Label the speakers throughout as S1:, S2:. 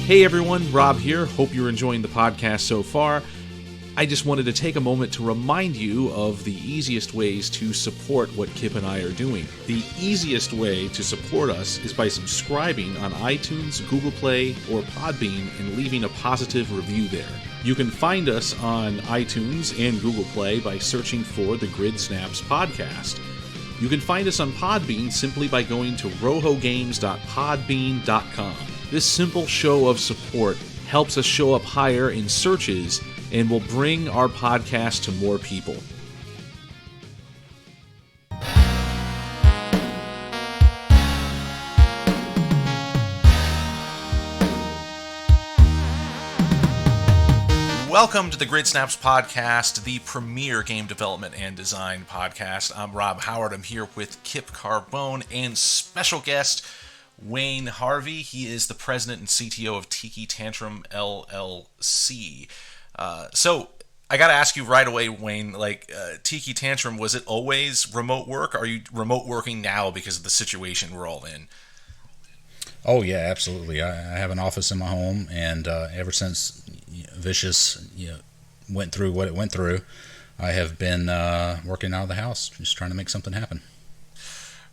S1: Hey everyone, Rob here. Hope you're enjoying the podcast so far. I just wanted to take a moment to remind you of the easiest ways to support what Kip and I are doing. The easiest way to support us is by subscribing on iTunes, Google Play, or Podbean and leaving a positive review there. You can find us on iTunes and Google Play by searching for the Grid Snaps podcast. You can find us on Podbean simply by going to rohogames.podbean.com. This simple show of support helps us show up higher in searches and will bring our podcast to more people. Welcome to the Grid Snaps podcast, the premier game development and design podcast. I'm Rob Howard. I'm here with Kip Carbone and special guest Wayne Harvey. He is the president and CTO of Tiki Tantrum LLC. So I got to ask you right away, Wayne, Tiki Tantrum, was it always remote work? Are you remote working now because of the situation we're all in?
S2: Oh, yeah, absolutely. I have an office in my home, and ever since Vicious went through what it went through, I have been working out of the house, just trying to make something happen.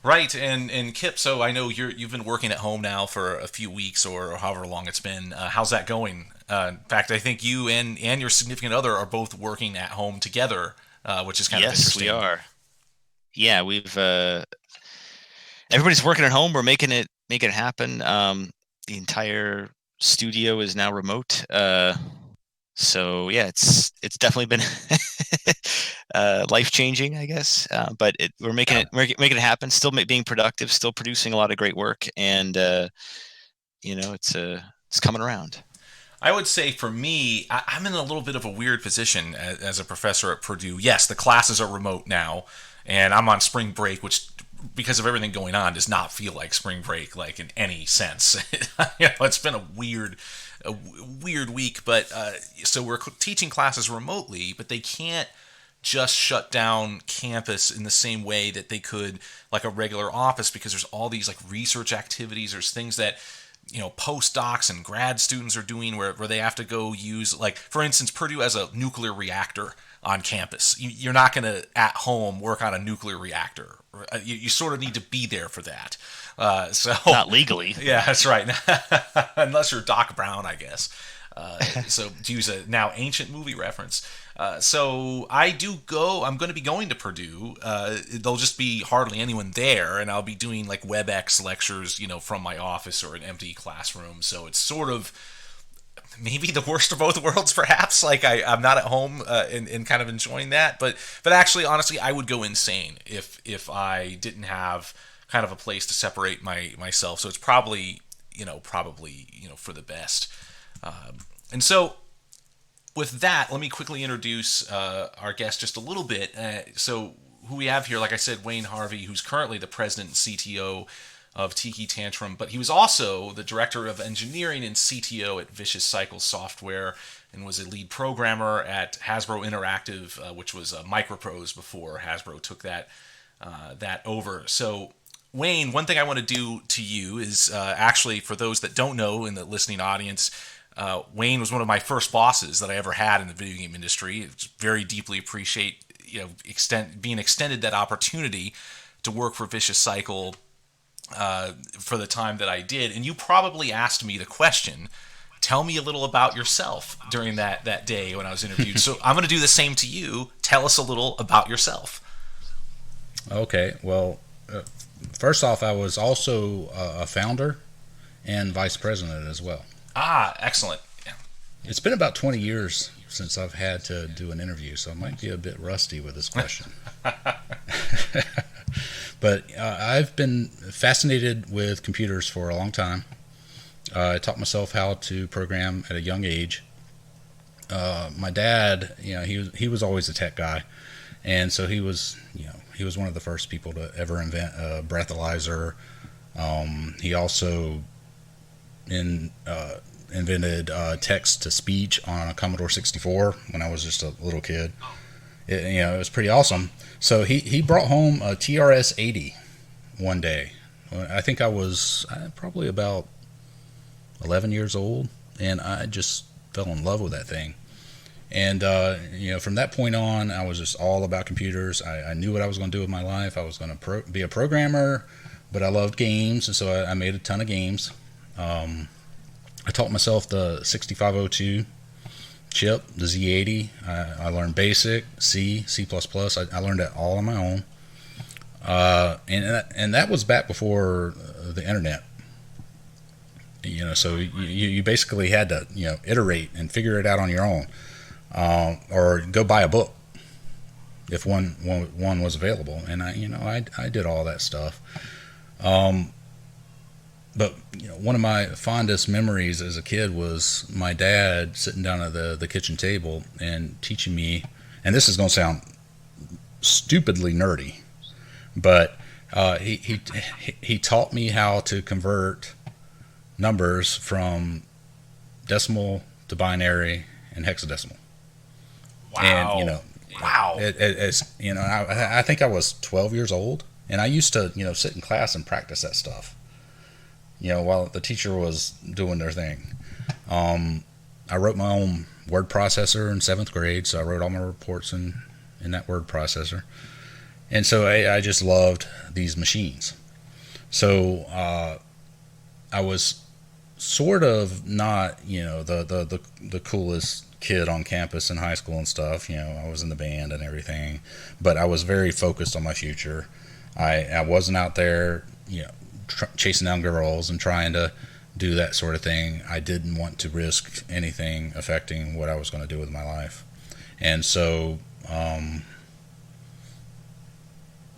S1: Right, and Kip, so I know you've been working at home now for a few weeks or however long it's been. How's that going? In fact, I think you and your significant other are both working at home together, which is kind of interesting.
S3: Yes, we are. Yeah, we've everybody's working at home. We're making it happen. The entire studio is now remote. So yeah, it's definitely been life changing, I guess. But we're making it happen. Still being productive. Still producing a lot of great work, and it's coming around.
S1: I would say for me, I'm in a little bit of a weird position as a professor at Purdue. Yes, the classes are remote now, and I'm on spring break, which, because of everything going on, does not feel like spring break, like in any sense. It's been a weird week, but so we're teaching classes remotely, but they can't just shut down campus in the same way that they could like a regular office, because there's all these like research activities. There's things that postdocs and grad students are doing where they have to go use, like, for instance, Purdue has a nuclear reactor on campus. You're not going to at home work on a nuclear reactor. You sort of need to be there for that. So
S3: not legally.
S1: Yeah, that's right. Unless you're Doc Brown, I guess. So to use a now ancient movie reference. So I'm going to be going to Purdue. There'll just be hardly anyone there, and I'll be doing like WebEx lectures, from my office or an empty classroom. So it's sort of maybe the worst of both worlds, perhaps. Like I'm not at home and kind of enjoying that. But actually, honestly, I would go insane if I didn't have kind of a place to separate myself. So it's probably for the best. And so with that, let me quickly introduce our guest just a little bit. So who we have here, like I said, Wayne Harvey, who's currently the president and CTO of Tiki Tantrum, but he was also the director of engineering and CTO at Vicious Cycle Software and was a lead programmer at Hasbro Interactive, which was Microprose before Hasbro took that over. So Wayne, one thing I want to do to you is actually, for those that don't know in the listening audience, Wayne was one of my first bosses that I ever had in the video game industry. I very deeply appreciate being extended that opportunity to work for Vicious Cycle for the time that I did. And you probably asked me the question, tell me a little about yourself during that day when I was interviewed. So I'm going to do the same to you. Tell us a little about yourself.
S2: Okay, well, first off, I was also a founder and vice president as well. Ah,
S1: excellent. Yeah.
S2: It's been about 20 years since I've had to do an interview, so I might be a bit rusty with this question. But I've been fascinated with computers for a long time. I taught myself how to program at a young age. My dad, he was always a tech guy, and so he was one of the first people to ever invent a breathalyzer. He also invented text-to-speech on a Commodore 64 when I was just a little kid. It was pretty awesome. So he brought home a TRS-80 one day. I think I was probably about 11 years old, and I just fell in love with that thing. And from that point on, I was just all about computers. I knew what I was going to do with my life. I was going to be a programmer, but I loved games, and so I made a ton of games. I taught myself the 6502 chip, the Z80. I learned BASIC, C++. I learned that all on my own. And that was back before the internet. So you basically had to iterate and figure it out on your own, or go buy a book if one was available. And I did all that stuff. But one of my fondest memories as a kid was my dad sitting down at the kitchen table and teaching me. And this is going to sound stupidly nerdy, but he taught me how to convert numbers from decimal to binary and hexadecimal.
S1: Wow.
S2: And
S1: wow.
S2: I think I was 12 years old, and I used to sit in class and practice that stuff. While the teacher was doing their thing. I wrote my own word processor in 7th grade, so I wrote all my reports in that word processor. And so I just loved these machines. So I was sort of not, the coolest kid on campus in high school and stuff. I was in the band and everything, but I was very focused on my future. I wasn't out there, chasing down girls and trying to do that sort of thing. I didn't want to risk anything affecting what I was going to do with my life. And so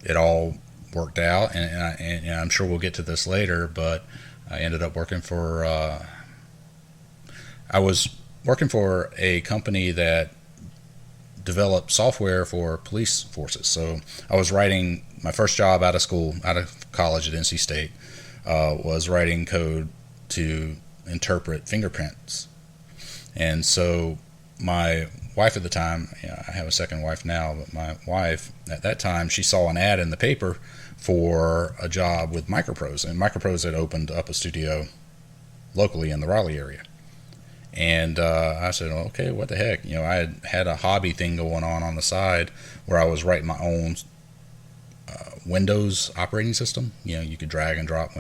S2: it all worked out, and I'm sure we'll get to this later, but I ended up working for I was working for a company that developed software for police forces. So I was writing my first job out of college at NC State, was writing code to interpret fingerprints. And so my wife at the time, I have a second wife now, but my wife at that time, she saw an ad in the paper for a job with Microprose, and Microprose had opened up a studio locally in the Raleigh area. And I said, okay, what the heck? I had a hobby thing going on the side where I was writing my own Windows operating system. You could drag and drop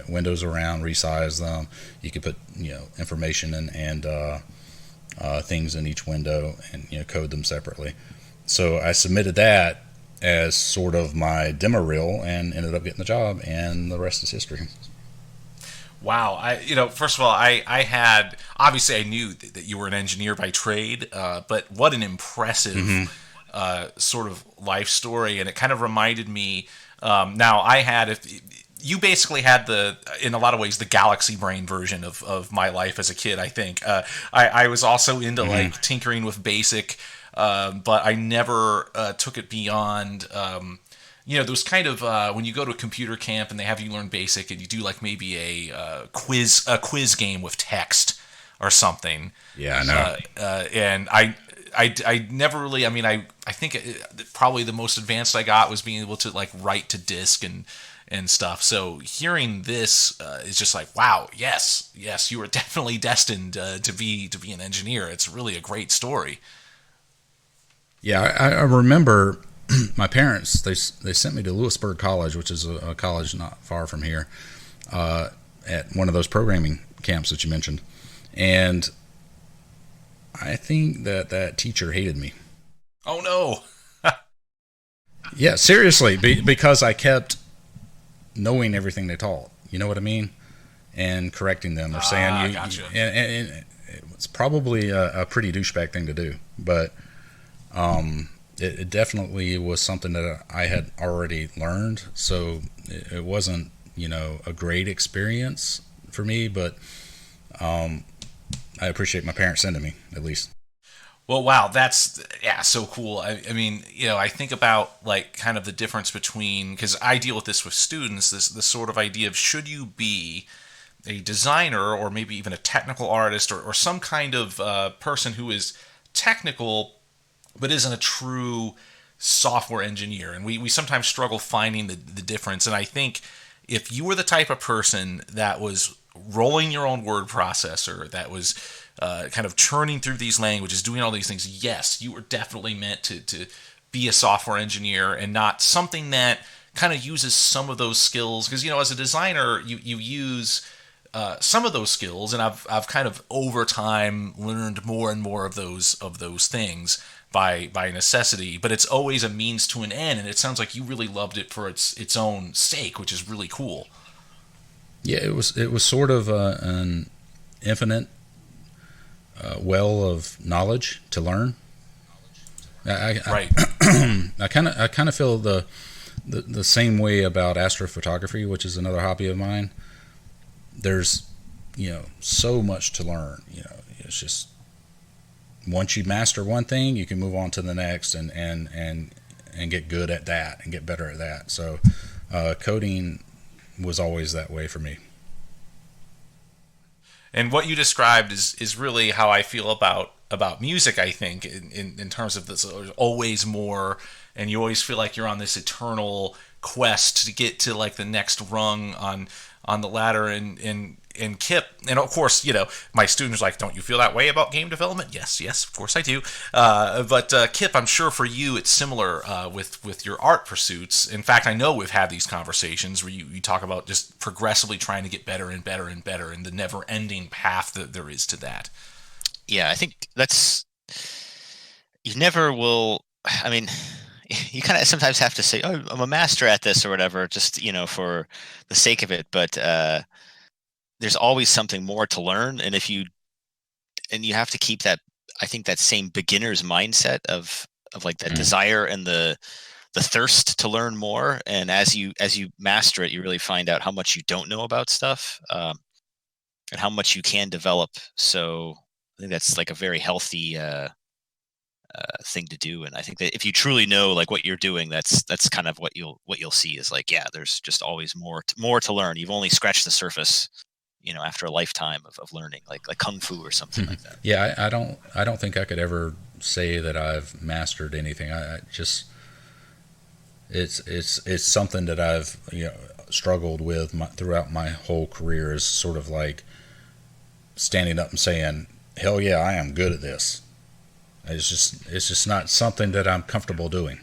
S2: windows around, resize them. You could put information and things in each window and code them separately. So I submitted that as sort of my demo reel and ended up getting the job, and the rest is history.
S1: Wow. First of all, I had, obviously I knew that you were an engineer by trade, but what an impressive sort of life story. And it kind of reminded me, now I had, you basically had in a lot of ways, the galaxy brain version of my life as a kid, I think. I was also into like tinkering with BASIC, but I never took it beyond, those kind of when you go to a computer camp and they have you learn BASIC and you do like maybe a quiz game with text or something.
S2: Yeah, I know.
S1: And I never really. I mean, I think probably the most advanced I got was being able to like write to disk and stuff. So hearing this is just like, wow, yes, you were definitely destined to be an engineer. It's really a great story.
S2: Yeah, I remember my parents, they sent me to Lewisburg College, which is a college not far from here, at one of those programming camps that you mentioned. And I think that teacher hated me.
S1: Oh, no.
S2: Yeah, seriously, because I kept knowing everything they taught. You know what I mean? And correcting them or saying,
S1: gotcha.
S2: And it's probably a pretty douchebag thing to do. But it definitely was something that I had already learned. So it wasn't, a great experience for me, but I appreciate my parents sending me, at least.
S1: Well, wow, that's so cool. I mean, I think about like kind of the difference between, because I deal with this with students, this sort of idea of should you be a designer or maybe even a technical artist or some kind of person who is technical but isn't a true software engineer. And we sometimes struggle finding the difference. And I think if you were the type of person that was rolling your own word processor, that was kind of churning through these languages, doing all these things, yes, you were definitely meant to be a software engineer and not something that kind of uses some of those skills. Because, as a designer, you use some of those skills, and I've kind of over time learned more and more of those things by necessity. But it's always a means to an end, and it sounds like you really loved it for its own sake, which is really cool.
S2: Yeah, it was sort of an infinite well of knowledge to learn.
S1: Right.
S2: I kind of feel the same way about astrophotography, which is another hobby of mine. There's so much to learn. It's just once you master one thing, you can move on to the next and get good at that and get better at that. So coding was always that way for me.
S1: And what you described is really how I feel about music, I think, in terms of this. There's always more, and you always feel like you're on this eternal quest to get to like the next rung on the ladder. And Kip, and of course, my students are like, don't you feel that way about game development? Yes, of course I do. But Kip, I'm sure for you it's similar with your art pursuits. In fact, I know we've had these conversations where you talk about just progressively trying to get better and better and better, and the never-ending path that there is to that.
S3: Yeah, I think you never will. I mean, you kind of sometimes have to say, "Oh, I'm a master at this" or whatever, just for the sake of it. But there's always something more to learn, and you have to keep that. I think that same beginner's mindset of like that desire and the thirst to learn more. And as you master it, you really find out how much you don't know about stuff, and how much you can develop. So I think that's like a very healthy thing to do. And I think that if you truly know like what you're doing, that's kind of what you'll see is like, yeah, there's just always more to learn. You've only scratched the surface, after a lifetime of learning, like kung fu or something like that.
S2: Yeah, I don't think I could ever say that I've mastered anything. I just it's something that I've struggled with throughout my whole career, is sort of like standing up and saying, hell yeah, I am good at this. It's just not something that I'm comfortable doing.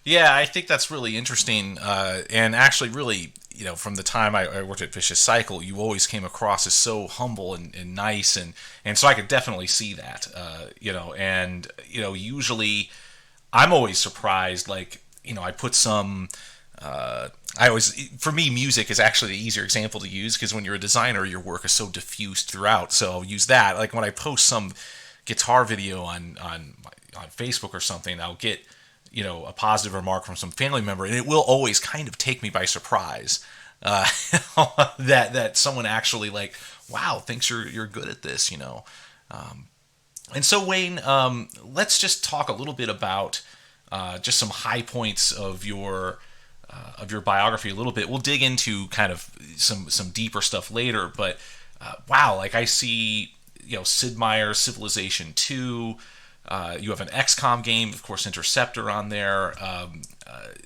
S1: Yeah, I think that's really interesting, and actually really, from the time I worked at Vicious Cycle, you always came across as so humble and nice, and so I could definitely see that, and usually I'm always surprised, like, I put some, for me, music is actually the easier example to use, because when you're a designer, your work is so diffused throughout, so I'll use that, like when I post some guitar video on Facebook or something, I'll get a positive remark from some family member, and it will always kind of take me by surprise that someone actually like, wow, thinks you're good at this, And so Wayne, let's just talk a little bit about just some high points of your biography a little bit. We'll dig into kind of some deeper stuff later, but wow, like I see, Sid Meier's Civilization 2. You have an XCOM game, of course, Interceptor on there,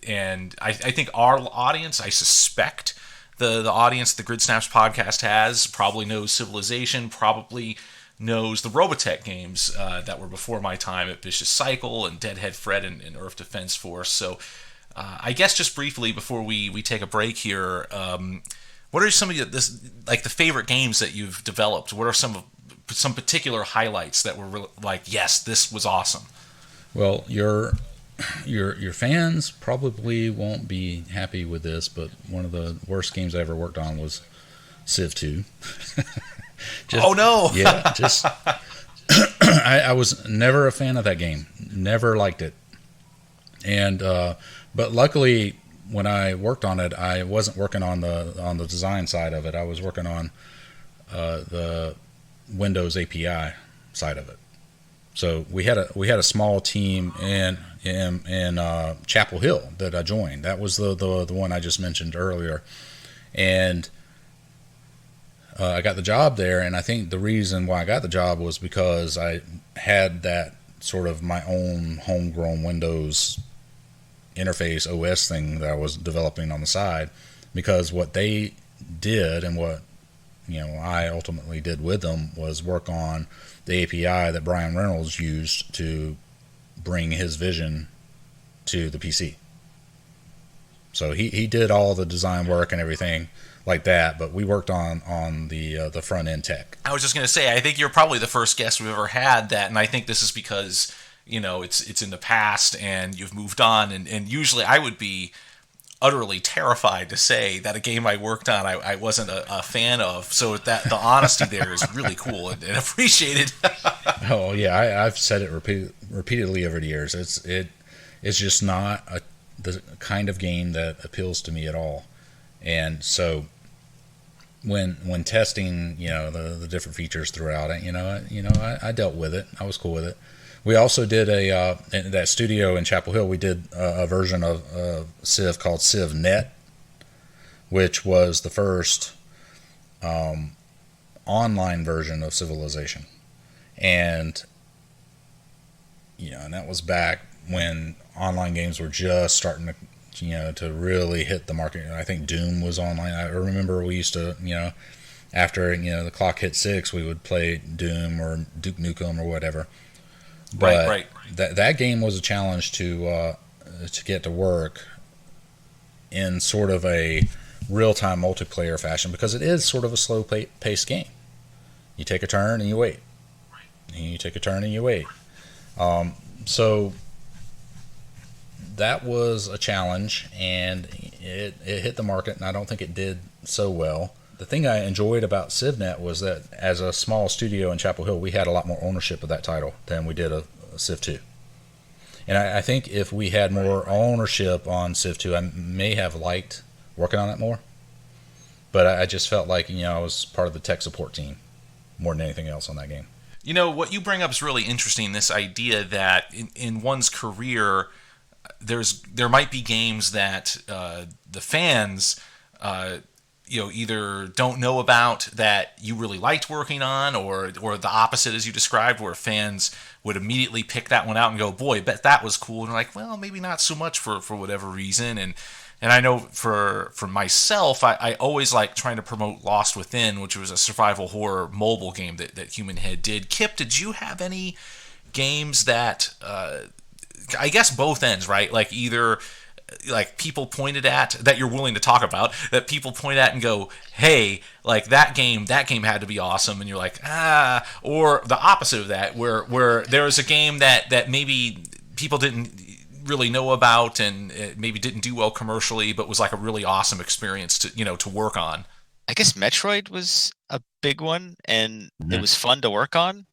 S1: and I think our audience, I suspect the audience the Grid Snaps podcast has, probably knows Civilization, probably knows the Robotech games that were before my time at Vicious Cycle and Deadhead Fred and Earth Defense Force. So I guess just briefly before we take a break here, what are some of the favorite games that you've developed? What are some particular highlights that were really, like, yes, this was awesome?
S2: Well, your fans probably won't be happy with this, but one of the worst games I ever worked on was Civ 2.
S1: Oh no!
S2: Yeah, just I was never a fan of that game. Never liked it. And but luckily, when I worked on it, I wasn't working on the design side of it. I was working on the Windows API side of it. So we had a small team in Chapel Hill that I joined. That was the one I just mentioned earlier, and I got the job there. And I think the reason why I got the job was because I had that sort of my own homegrown Windows interface OS thing that I was developing on the side. Because what they did and what I ultimately did with them was work on the API that Brian Reynolds used to bring his vision to the PC. So he did all the design work and everything like that, but we worked on the front end tech.
S1: I was just going to say, I think you're probably the first guest we've ever had that, and I think this is because it's in the past and you've moved on, and usually I would be utterly terrified to say that a game I worked on I wasn't a fan of. So that the honesty there is really cool and appreciated.
S2: Oh yeah, I've said it repeatedly over the years. It's just not the kind of game that appeals to me at all. And so when testing, the different features throughout it, I dealt with it. I was cool with it. We also did in that studio in Chapel Hill, we did a version of Civ called Civ Net, which was the first online version of Civilization. And, and that was back when online games were just starting to really hit the market. I think Doom was online. I remember we used to, after, the clock hit 6, we would play Doom or Duke Nukem or whatever. But
S1: right.
S2: That game was a challenge to get to work in sort of a real-time multiplayer fashion, because it is sort of a slow-paced game. You take a turn and you wait. And you take a turn and you wait. So that was a challenge, and it hit the market, and I don't think it did so well. The thing I enjoyed about CivNet was that as a small studio in Chapel Hill, we had a lot more ownership of that title than we did a Civ 2. And I think if we had more ownership on Civ 2, I may have liked working on it more. But I just felt like, I was part of the tech support team more than anything else on that game.
S1: What you bring up is really interesting, this idea that in one's career, there might be games that the fans either don't know about that you really liked working on, or the opposite, as you described, where fans would immediately pick that one out and go, boy, bet that was cool. And you're like, well, maybe not so much for whatever reason. And I know for myself, I always like trying to promote Lost Within, which was a survival horror mobile game that Human Head did. Kip, did you have any games that, I guess both ends, right? Like either like people pointed at that you're willing to talk about, that people point at and go, hey, like that game had to be awesome, and you're like, or the opposite of that, where there was a game that maybe people didn't really know about and maybe didn't do well commercially, but was like a really awesome experience to work on.
S3: I guess Metroid was a big one, and it was fun to work on.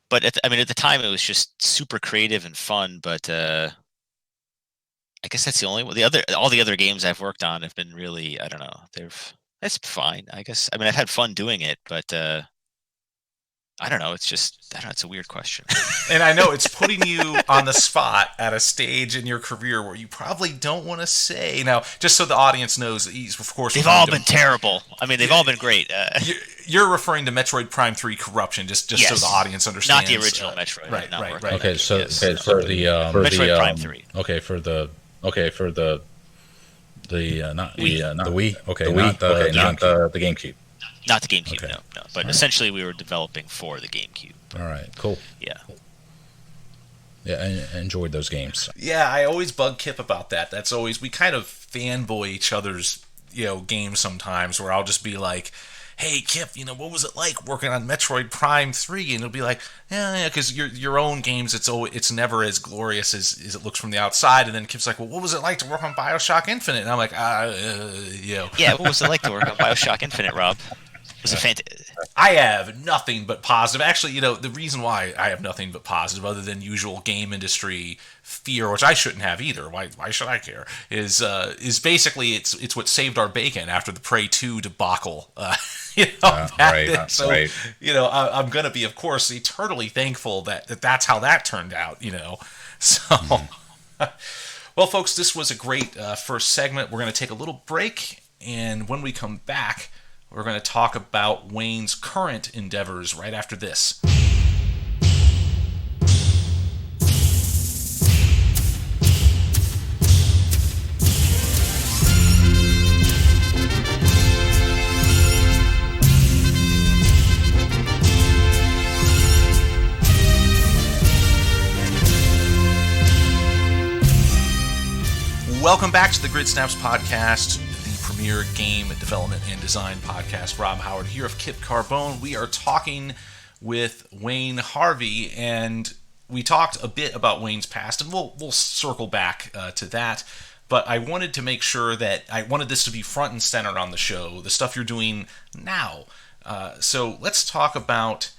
S3: But at the time, it was just super creative and fun. But I guess that's the only one. All the other games I've worked on have been really, I don't know. That's fine, I guess. I've had fun doing it, but I don't know. It's a weird question.
S1: And I know it's putting you on the spot at a stage in your career where you probably don't want to say. Now, just so the audience knows, of course,
S3: they've all been terrible. They've all been great.
S1: You're referring to Metroid Prime 3 Corruption, just
S3: yes.
S1: so the audience understands.
S3: Not the original Metroid.
S1: Right.
S2: Okay, so for the
S3: Metroid Prime 3.
S2: Okay, for the not the Wii. Okay,
S3: the
S2: not the GameCube.
S3: Not the GameCube,
S2: okay.
S3: No. But essentially, we were developing for the GameCube.
S2: All right, cool.
S3: Yeah.
S2: Yeah, I enjoyed those games.
S1: Yeah, I always bug Kip about that. That's always, we kind of fanboy each other's, games sometimes, where I'll just be like, hey, Kip, what was it like working on Metroid Prime 3? And it'll be like, yeah, because your own games, it's never as glorious as it looks from the outside. And then Kip's like, well, what was it like to work on BioShock Infinite? And I'm like,
S3: Yeah, what was it like to work on BioShock Infinite, Rob? Was it fantastic?
S1: I have nothing but positive. Actually, the reason why I have nothing but positive, other than usual game industry fear, which I shouldn't have either. Why should I care? Is basically it's what saved our bacon after the Prey 2 debacle.
S2: Right.
S1: So
S2: right.
S1: I'm gonna be, of course, eternally thankful that's how that turned out. So. Well, folks, this was a great first segment. We're going to take a little break, and when we come back, we're going to talk about Wayne's current endeavors right after this. Welcome back to the Grid Snaps podcast, the premier game development and design podcast. Rob Howard here of Kip Carbone. We are talking with Wayne Harvey, and we talked a bit about Wayne's past, and we'll circle back to that. But I wanted to make sure that I wanted this to be front and center on the show, the stuff you're doing now. So let's talk about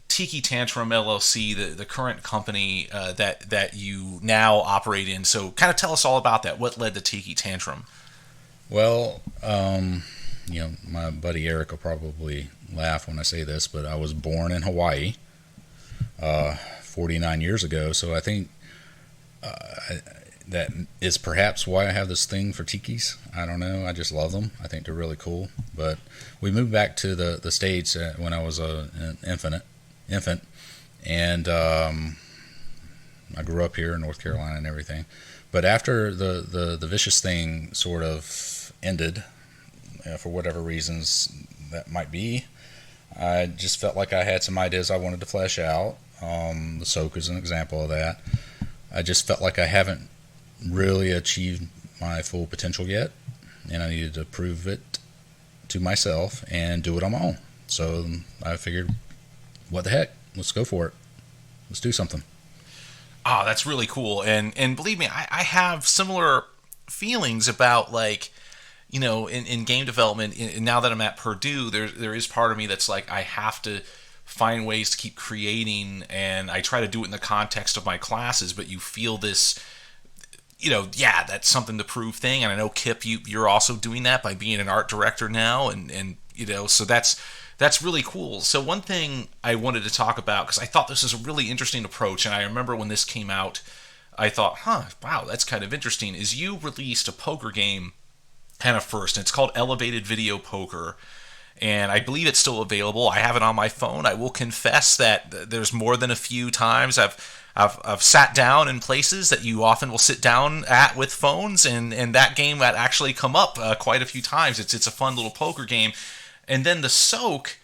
S1: Tiki Tantrum LLC, the current company that you now operate in. So kind of tell us all about that. What led to Tiki Tantrum?
S2: Well, my buddy Eric will probably laugh when I say this, but I was born in Hawaii 49 years ago. So I think that is perhaps why I have this thing for tikis. I don't know. I just love them. I think they're really cool. But we moved back to the States when I was an infant, and I grew up here in North Carolina and everything. But after the vicious thing sort of ended, for whatever reasons that might be, I just felt like I had some ideas I wanted to flesh out. The soak is an example of that. I just felt like I haven't really achieved my full potential yet, and I needed to prove it to myself and do it on my own. So I figured, what the heck, let's go for it. Let's do something.
S1: Oh, that's really cool. And believe me, I have similar feelings about, like, you know, in game development. Now that I'm at Purdue, there is part of me that's like, I have to find ways to keep creating, and I try to do it in the context of my classes, but you feel this, you know, yeah, that's something to prove thing. And I know, Kip, you're also doing that by being an art director now, and you know, so that's really cool. So one thing I wanted to talk about, because I thought this was a really interesting approach, and I remember when this came out, I thought, wow, that's kind of interesting, is you released a poker game kind of first, and it's called Elevated Video Poker, and I believe it's still available. I have it on my phone. I will confess that there's more than a few times I've sat down in places that you often will sit down at with phones, and that game had actually come up quite a few times. It's a fun little poker game. And then the soak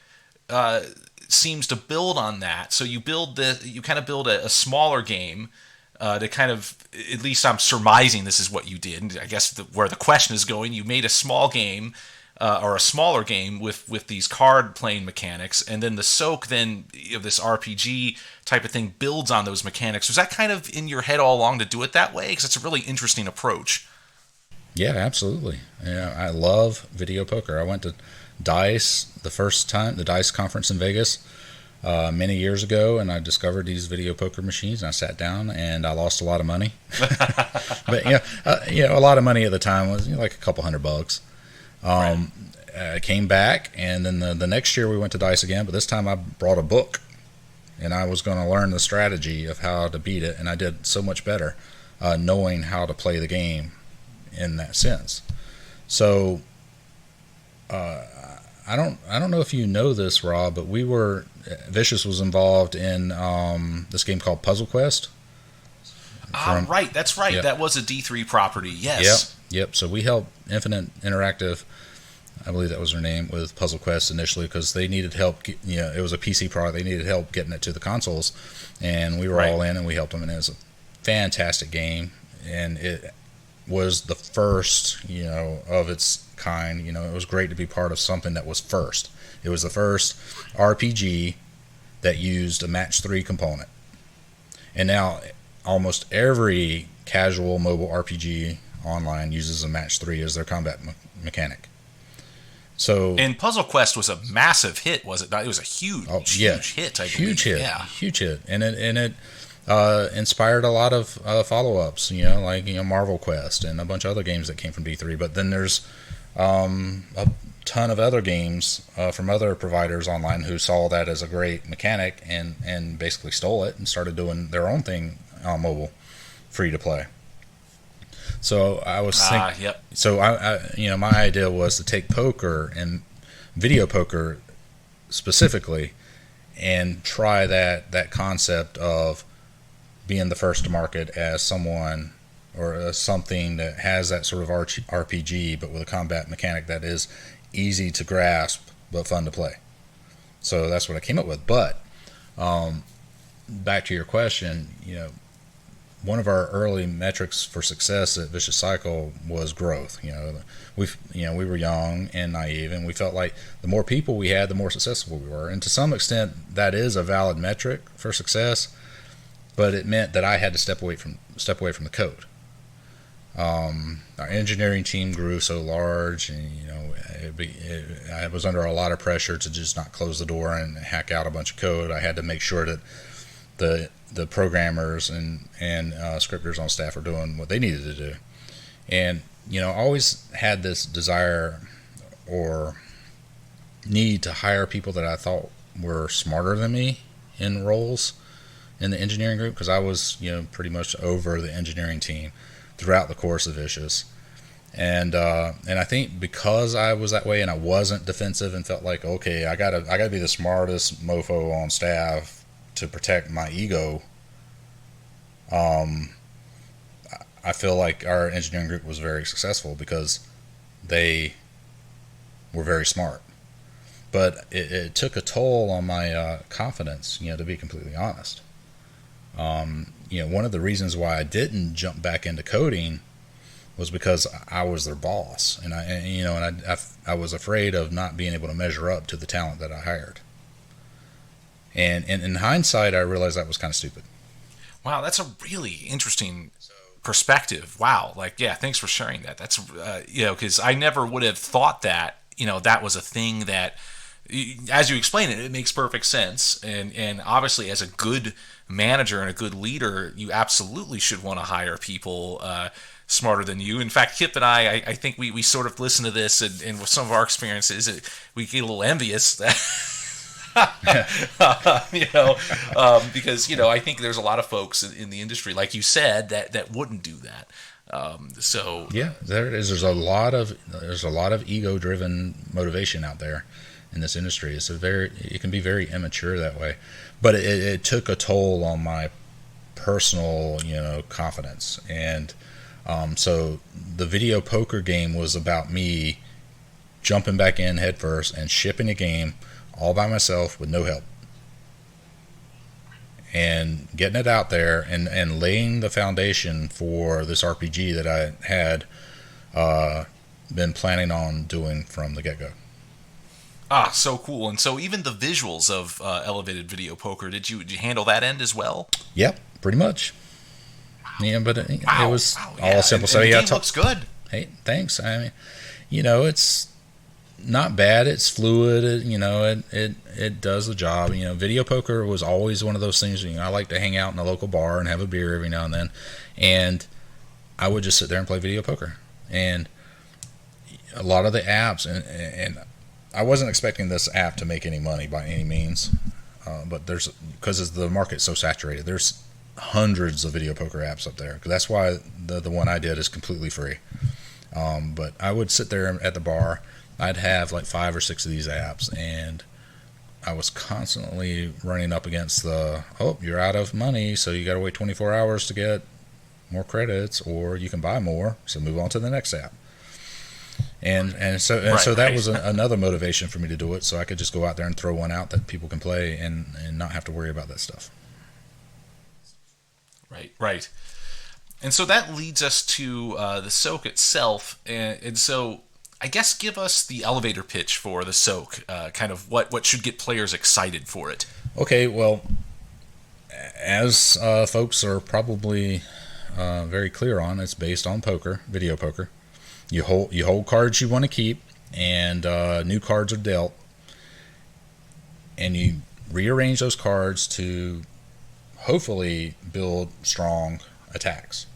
S1: seems to build on that. So you kind of build a smaller game to kind of, at least I'm surmising this is what you did. And I guess where the question is going, you made a small game or a smaller game with these card playing mechanics, and then the soak, then, you know, this RPG type of thing builds on those mechanics. Was that kind of in your head all along to do it that way? Because it's a really interesting approach.
S2: Yeah, absolutely. Yeah, I love video poker. I went to DICE the first time, the DICE conference in Vegas, many years ago, and I discovered these video poker machines, and I sat down and I lost a lot of money. But a lot of money at the time was, like a couple $100. I came back, and then the next year we went to DICE again, but this time I brought a book, and I was going to learn the strategy of how to beat it, and I did so much better knowing how to play the game in that sense. So I don't know if you know this, Rob, but Vicious was involved in this game called Puzzle Quest.
S1: Right, that's right. Yep. That was a D3 property, yes.
S2: Yep. So we helped Infinite Interactive, I believe that was their name, with Puzzle Quest initially, because they needed help. It was a PC product. They needed help getting it to the consoles, and we were all in, and we helped them. And it was a fantastic game, and it was the first, of its kind. It was great to be part of something that was first. It was the first RPG that used a match 3 component, and now almost every casual mobile RPG online uses a match 3 as their combat mechanic. So,
S1: and Puzzle Quest was a massive hit, was it not? It was a huge hit. Huge
S2: hit, and it inspired a lot of follow-ups. Like Marvel Quest and a bunch of other games that came from D3. But then there's a ton of other games from other providers online who saw that as a great mechanic and basically stole it and started doing their own thing on mobile, free to play. So I was thinking,
S1: yep.
S2: So I my idea was to take poker and video poker specifically and try that concept of being the first to market as someone or as something that has that sort of RPG, but with a combat mechanic that is easy to grasp but fun to play. So that's what I came up with. But back to your question, one of our early metrics for success at Vicious Cycle was growth. We were young and naive, and we felt like the more people we had, the more successful we were. And to some extent, that is a valid metric for success, but it meant that I had to step away from the code. Our engineering team grew so large, and I was under a lot of pressure to just not close the door and hack out a bunch of code. I had to make sure that the programmers and scripters on staff were doing what they needed to do. And I always had this desire or need to hire people that I thought were smarter than me in roles in the engineering group, because I was pretty much over the engineering team throughout the course of Vicious. And I think because I was that way and I wasn't defensive and felt like, okay, I gotta be the smartest mofo on staff to protect my ego, I feel like our engineering group was very successful because they were very smart. But it took a toll on my confidence, to be completely honest. One of the reasons why I didn't jump back into coding was because I was their boss, and I was afraid of not being able to measure up to the talent that I hired. And in hindsight, I realized that was kind of stupid.
S1: Wow, that's a really interesting perspective. Wow, thanks for sharing that. That's because I never would have thought that that was a thing that, as you explain it, it makes perfect sense. And obviously, as a good manager and a good leader, you absolutely should want to hire people smarter than you. In fact, Kip and I think we sort of listen to this, and with some of our experiences, we get a little envious that. Because I think there's a lot of folks in the industry, like you said, that wouldn't do that.
S2: Yeah, there it is. There's a lot of ego-driven motivation out there in this industry. It can be very immature that way, but it took a toll on my personal confidence. And so the video poker game was about me jumping back in headfirst and shipping a game all by myself with no help, and getting it out there and laying the foundation for this RPG that I had been planning on doing from the get-go.
S1: Ah, so cool. And so even the visuals of Elevated Video Poker, did you handle that end as well?
S2: Yep, pretty much. Yeah, but it was all simple.
S1: So the game looks good.
S2: Hey, thanks. I mean, it's not bad. It's fluid. It does the job. Video poker was always one of those things. I like to hang out in a local bar and have a beer every now and then, and I would just sit there and play video poker. And a lot of the apps, and I wasn't expecting this app to make any money by any means, but because the market's so saturated, there's hundreds of video poker apps up there. That's why the one I did is completely free. But I would sit there at the bar. I'd have like 5 or 6 of these apps, and I was constantly running up against you're out of money, so you got to wait 24 hours to get more credits, or you can buy more, so move on to the next app. And so that was another motivation for me to do it, so I could just go out there and throw one out that people can play and not have to worry about that stuff.
S1: Right. And so that leads us to the soak itself, and so I guess give us the elevator pitch for the soak, kind of what should get players excited for it.
S2: Okay, well, as folks are probably very clear on, it's based on poker, video poker. You hold cards you want to keep, and new cards are dealt, and you rearrange those cards to hopefully build strong attacks.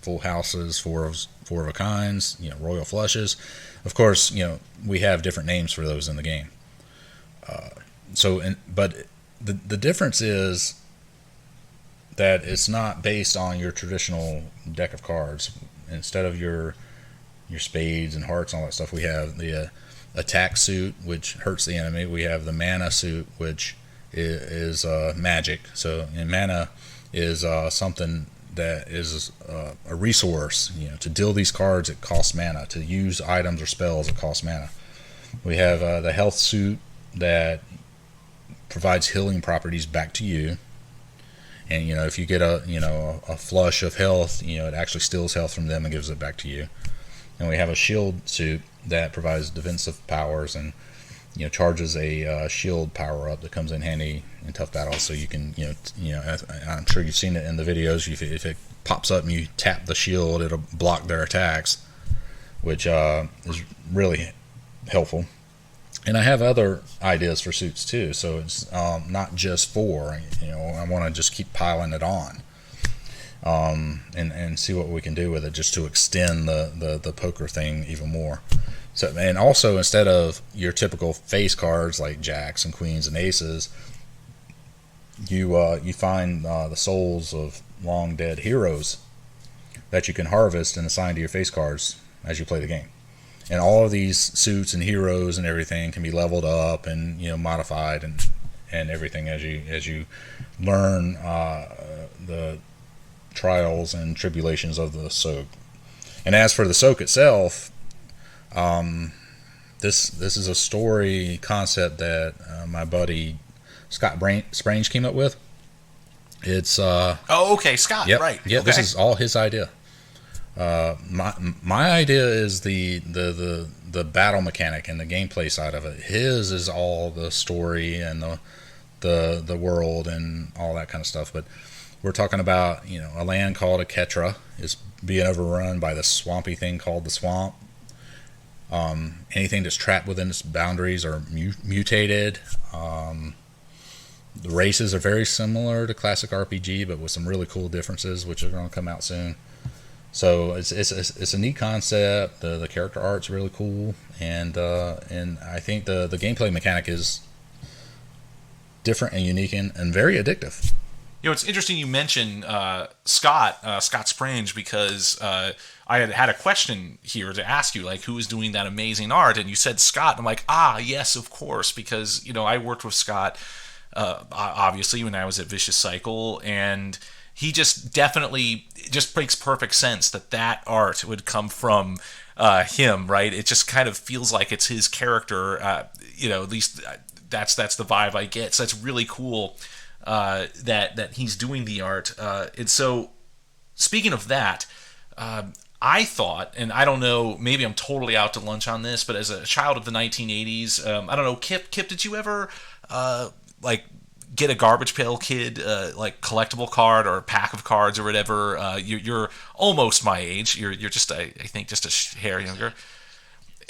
S2: Full houses, four of a kinds, royal flushes. Of course, we have different names for those in the game. But the difference is that it's not based on your traditional deck of cards. Instead of your spades and hearts and all that stuff, we have the attack suit, which hurts the enemy. We have the mana suit, which is magic. So, and mana is something that is a resource. To deal these cards, it costs mana. To use items or spells, it costs mana. We have the health suit that provides healing properties back to you, And if you get a flush of health, it actually steals health from them and gives it back to you. And we have a shield suit that provides defensive powers and charges a shield power up that comes in handy in tough battles. So you can I'm sure you've seen it in the videos. If it pops up and you tap the shield, it'll block their attacks, which is really helpful. And I have other ideas for suits too, so it's not just 4. I want to just keep piling it on, and see what we can do with it, just to extend the poker thing even more. So, and also, instead of your typical face cards like jacks and queens and aces, you find the souls of long dead heroes that you can harvest and assign to your face cards as you play the game. And all of these suits and heroes and everything can be leveled up and modified and everything as you learn the trials and tribulations of the soak. And as for the soak itself, this is a story concept that my buddy Scott Sprange came up with. It's
S1: Scott,
S2: yep,
S1: right?
S2: Yeah,
S1: okay.
S2: This is all his idea. My idea is the battle mechanic and the gameplay side of it. His is all the story and the world and all that kind of stuff. But we're talking about a land called Aketra is being overrun by this swampy thing called the swamp. Anything that's trapped within its boundaries are mutated. The races are very similar to classic RPG, but with some really cool differences, which are going to come out soon. So it's a neat concept. The character art's really cool, and I think the gameplay mechanic is different and unique and very addictive.
S1: It's interesting you mention Scott Sprange, because I had a question here to ask you, like, who is doing that amazing art, and you said Scott. And I'm like, yes, of course, because I worked with Scott obviously when I was at Vicious Cycle, and he just definitely just makes perfect sense that art would come from him, right? It just kind of feels like it's his character, at least that's the vibe I get. So that's really cool that he's doing the art. And so, speaking of that, I thought, and I don't know, maybe I'm totally out to lunch on this, but as a child of the 1980s, I don't know, Kip, did you ever get a Garbage Pail Kid collectible card or a pack of cards or whatever? You're almost my age. You're just I think just a hair younger.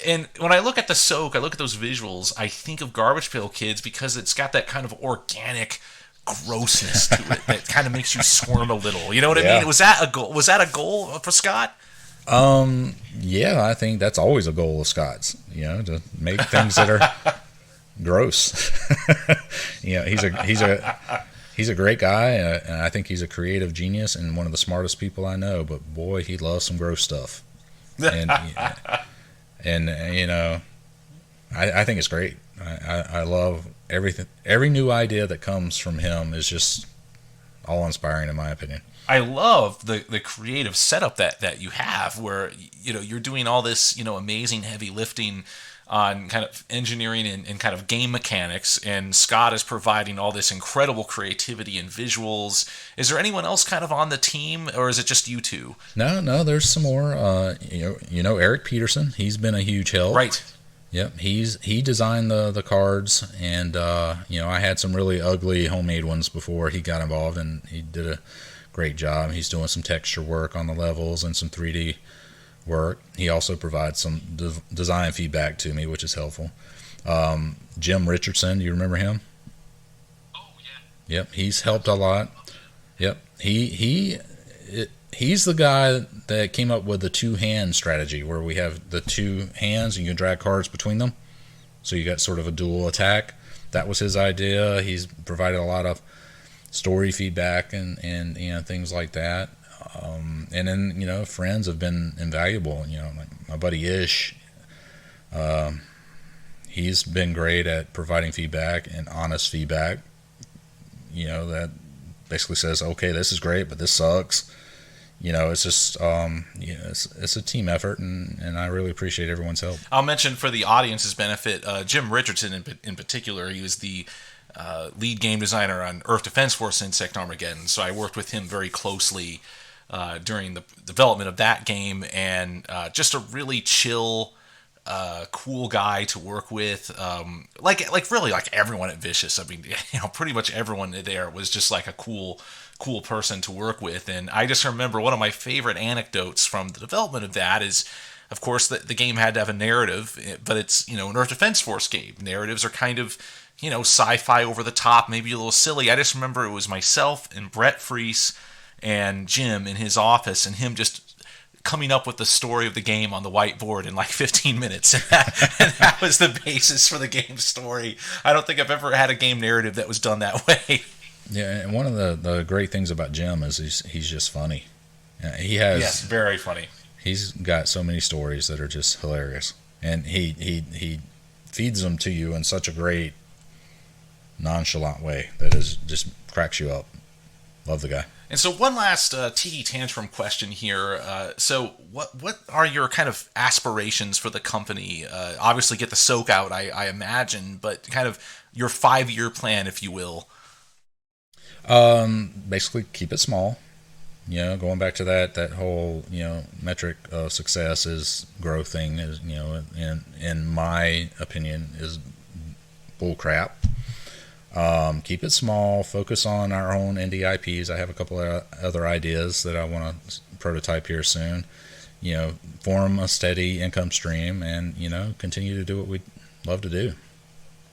S1: And when I look at the soak, I look at those visuals, I think of Garbage Pail Kids because it's got that kind of organic grossness to it that kind of makes you squirm a little. You know what I mean? Was that a goal? Was that a goal for Scott?
S2: Yeah, I think that's always a goal of Scott's. To make things that are gross. He's a great guy, and I think he's a creative genius and one of the smartest people I know. But boy, he loves some gross stuff. And I think it's great. I love everything. Every new idea that comes from him is just all inspiring, in my opinion.
S1: I love the creative setup that you have, where you're doing all this amazing heavy lifting on kind of engineering and kind of game mechanics, and Scott is providing all this incredible creativity and visuals. Is there anyone else kind of on the team, or is it just you two?
S2: No, there's some more. Eric Peterson, he's been a huge help.
S1: Right.
S2: Yep, he designed the cards, and I had some really ugly homemade ones before he got involved, and he did a great job. He's doing some texture work on the levels and some 3D work. He also provides some design feedback to me, which is helpful. Jim Richardson, do you remember him?
S4: Oh yeah.
S2: Yep, he's helped a lot. Yep, he's the guy that came up with the 2-hand strategy, where we have the 2 hands and you can drag cards between them, so you got sort of a dual attack. That was his idea. He's provided a lot of story feedback and things like that. And then friends have been invaluable. Like my buddy Ish, he's been great at providing feedback and honest feedback. That basically says, okay, this is great, but this sucks. It's just it's a team effort, and I really appreciate everyone's help.
S1: I'll mention for the audience's benefit, Jim Richardson in particular. He was the lead game designer on Earth Defense Force Insect Armageddon. So I worked with him very closely during the development of that game, and just a really chill, cool guy to work with. Really like everyone at Vicious. I mean, pretty much everyone there was just like a cool person to work with. And I just remember one of my favorite anecdotes from the development of that is, of course, the game had to have a narrative, but it's, an Earth Defense Force game. Narratives are kind of, sci-fi over the top, maybe a little silly. I just remember it was myself and Brett Freese and Jim in his office, and him just coming up with the story of the game on the whiteboard in like 15 minutes. And that was the basis for the game story. I don't think I've ever had a game narrative that was done that way.
S2: Yeah, and one of the great things about Jim is he's just funny. He has,
S1: yes, very funny.
S2: He's got so many stories that are just hilarious, and he feeds them to you in such a great, nonchalant way that is just cracks you up. Love the guy.
S1: And so one last Tiki Tantrum question here. So what are your kind of aspirations for the company? Obviously get the soak out, I imagine, but kind of your 5-year plan, if you will.
S2: Basically keep it small. Going back to that whole, metric of success is growth thing is, in my opinion, is bull crap. Keep it small, focus on our own indie IPs. I have a couple of other ideas that I want to prototype here soon. Form a steady income stream and, continue to do what we love to do.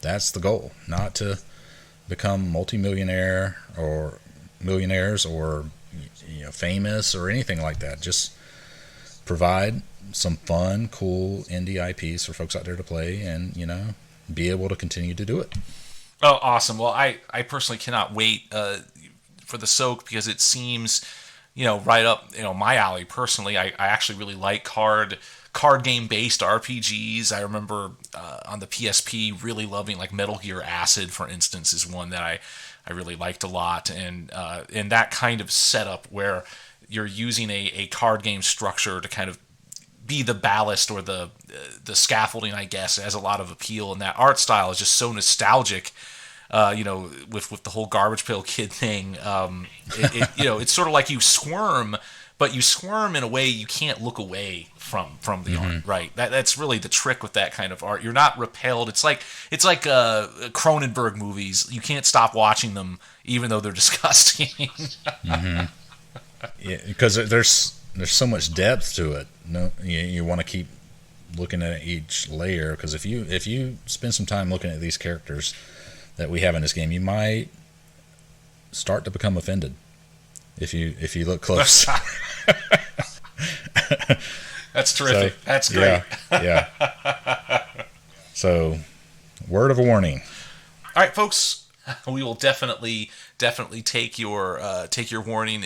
S2: That's the goal, not to become multimillionaire or millionaires or famous or anything like that. Just provide some fun, cool indie IPs for folks out there to play and, be able to continue to do it.
S1: Oh, awesome. Well, I personally cannot wait for the soak because it seems, right up, my alley personally. I actually really like card game based RPGs. I remember on the PSP really loving like Metal Gear Acid, for instance, is one that I really liked a lot, and that kind of setup where you're using a card game structure to kind of be the ballast or the scaffolding, I guess, has a lot of appeal, and that art style is just so nostalgic. With the whole Garbage Pail Kid thing, it's sort of like you squirm, but you squirm in a way you can't look away from the art, right? That's really the trick with that kind of art. You're not repelled. It's like Cronenberg movies. You can't stop watching them, even though they're disgusting.
S2: Yeah, because there's so much depth to it. No, you want to keep looking at each layer, because if you spend some time looking at these characters that we have in this game, you might start to become offended if you look close.
S1: That's terrific.
S2: So,
S1: that's great.
S2: Yeah. So, word of warning.
S1: All right, folks, we will definitely take your warning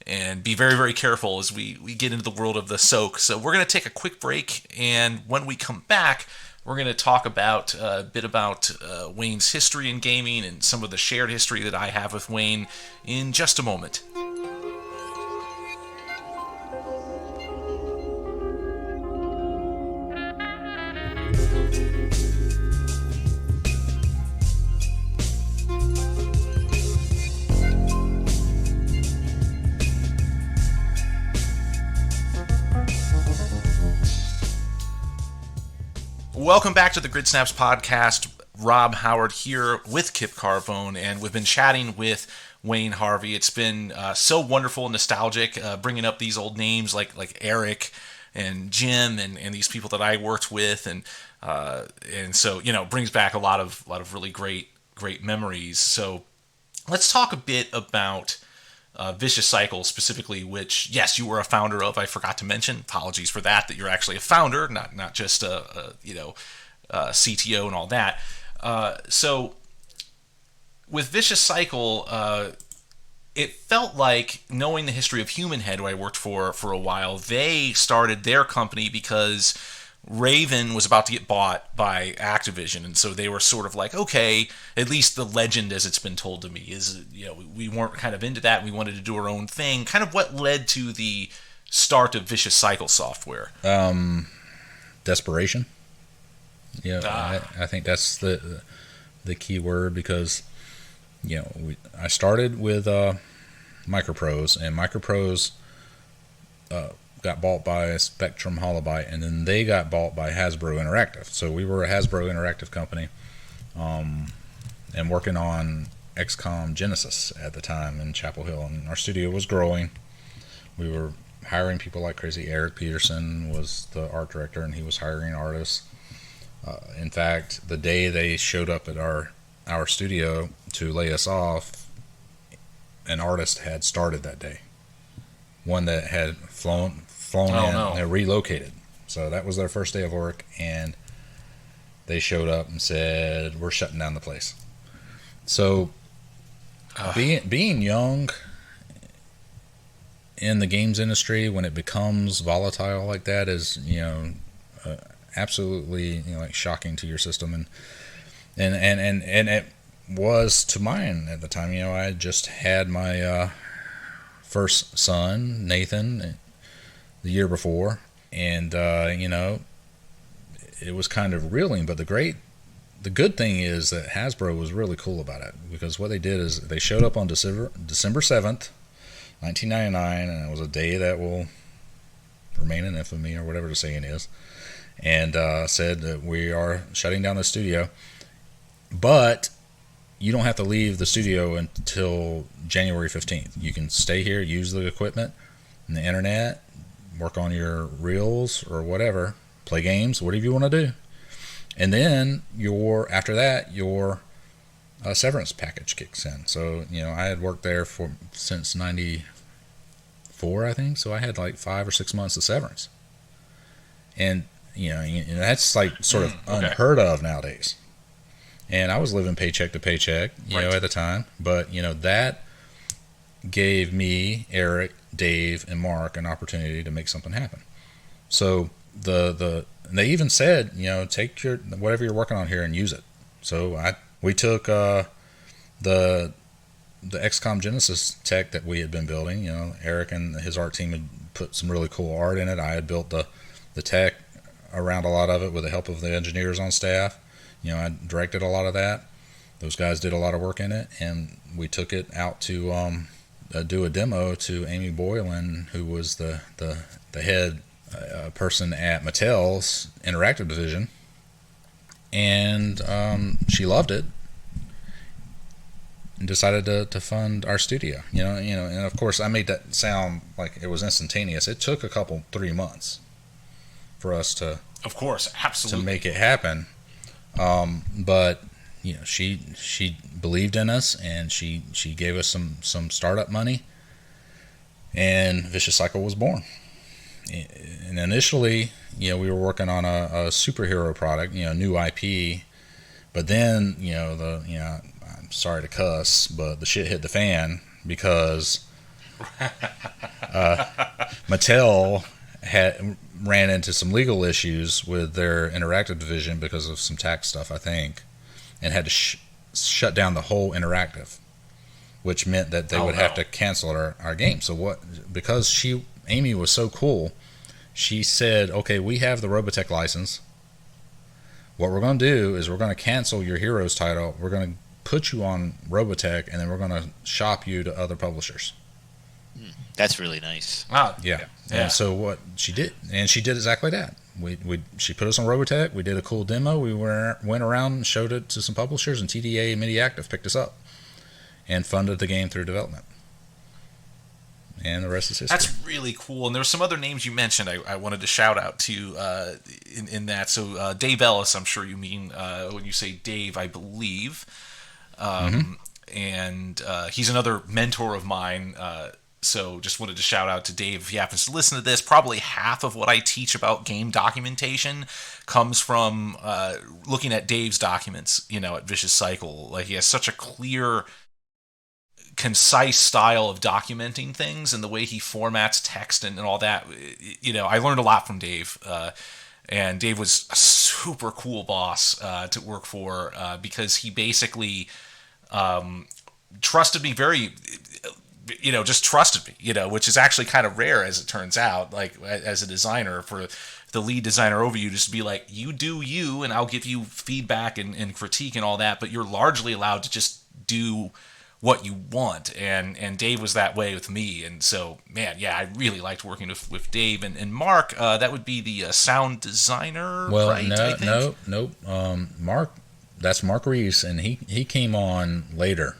S1: and be very, very careful as we get into the world of the soak. So we're going to take a quick break, and when we come back, we're going to talk about a bit about Wayne's history in gaming and some of the shared history that I have with Wayne in just a moment. Welcome back to the Grid Snaps podcast. Rob Howard here with Kip Carvone, and we've been chatting with Wayne Harvey. It's been so wonderful and nostalgic, bringing up these old names like Eric and Jim and these people that I worked with, and so brings back a lot of really great memories. So let's talk a bit about Vicious Cycle specifically, which, yes, you were a founder of. I forgot to mention. Apologies for that you're actually a founder, not just a CTO and all that. So with Vicious Cycle, it felt like, knowing the history of Human Head, who I worked for a while, they started their company because Raven was about to get bought by Activision, and so they were sort of like, okay, at least the legend as it's been told to me is, we weren't kind of into that. We wanted to do our own thing. Kind of what led to the start of Vicious Cycle software?
S2: Desperation. Yeah, I think that's the key word because, I started with Microprose, and Microprose got bought by Spectrum Holobyte, and then they got bought by Hasbro Interactive. So we were a Hasbro Interactive company, and working on XCOM Genesis at the time in Chapel Hill, and our studio was growing. We were hiring people like crazy. Eric Peterson was the art director, and he was hiring artists. In fact, the day they showed up at our studio to lay us off, an artist had started that day. One that had flown in and relocated. So that was their first day of work, and they showed up and said, "We're shutting down the place." So being young in the games industry, when it becomes volatile like that, is absolutely like shocking to your system, and it was to mine at the time. I had just had my first son, Nathan, the year before, and it was kind of reeling. But the good thing is that Hasbro was really cool about it, because what they did is they showed up on December 7th, 1999, and it was a day that will remain in infamy, or whatever the saying is, and said that we are shutting down the studio, but you don't have to leave the studio until January 15th. You can stay here, use the equipment and the internet, work on your reels or whatever, play games, whatever you want to do. And then after that, your severance package kicks in. So, I had worked there since 94, I think. So I had like 5 or 6 months of severance. And, that's like sort of unheard of nowadays. And I was living paycheck to paycheck, at the time. But, that gave me, Eric, Dave, and Mark an opportunity to make something happen. So they even said, take your whatever you're working on here and use it. So we took the XCOM Genesis tech that we had been building. Eric and his art team had put some really cool art in it. I had built the tech around a lot of it with the help of the engineers on staff. I directed a lot of that. Those guys did a lot of work in it, and we took it out to do a demo to Amy Boylan, who was the head person at Mattel's Interactive division, and she loved it and decided to fund our studio. And of course I made that sound like it was instantaneous. It took 3 months for us to,
S1: of course, absolutely,
S2: to make it happen. But she believed in us, and she gave us some startup money, and Vicious Cycle was born. And initially, we were working on a superhero product, new IP, but then, I'm sorry to cuss, but the shit hit the fan, because Mattel ran into some legal issues with their Interactive division because of some tax stuff, I think, and had to shut down the whole Interactive, which meant that they would have to cancel our game. So because Amy was so cool, she said, okay, we have the Robotech license. What we're going to do is we're going to cancel your Heroes title. We're going to put you on Robotech, and then we're going to shop you to other publishers.
S3: That's really nice.
S1: Wow.
S2: Yeah. And so what she did exactly that. She put us on Robotech. We did a cool demo. We went around and showed it to some publishers, and TDA and MediaActive picked us up and funded the game through development. And the rest is history.
S1: That's really cool. And there were some other names you mentioned I wanted to shout out to in that. So Dave Ellis, I'm sure you mean when you say Dave, I believe. And he's another mentor of mine. So just wanted to shout out to Dave if he happens to listen to this. Probably half of what I teach about game documentation comes from looking at Dave's documents, at Vicious Cycle. Like, he has such a clear, concise style of documenting things, and the way he formats text and all that. I learned a lot from Dave. And Dave was a super cool boss to work for because he basically trusted me just trusted me, which is actually kind of rare, as it turns out, like as a designer, for the lead designer over you, just to be like, you do you, and I'll give you feedback and critique and all that, but you're largely allowed to just do what you want. And Dave was that way with me. And so, man, yeah, I really liked working with Dave. And Mark, that would be the sound designer,
S2: Well,
S1: right?
S2: nope. Mark, that's Mark Reese, and he came on later.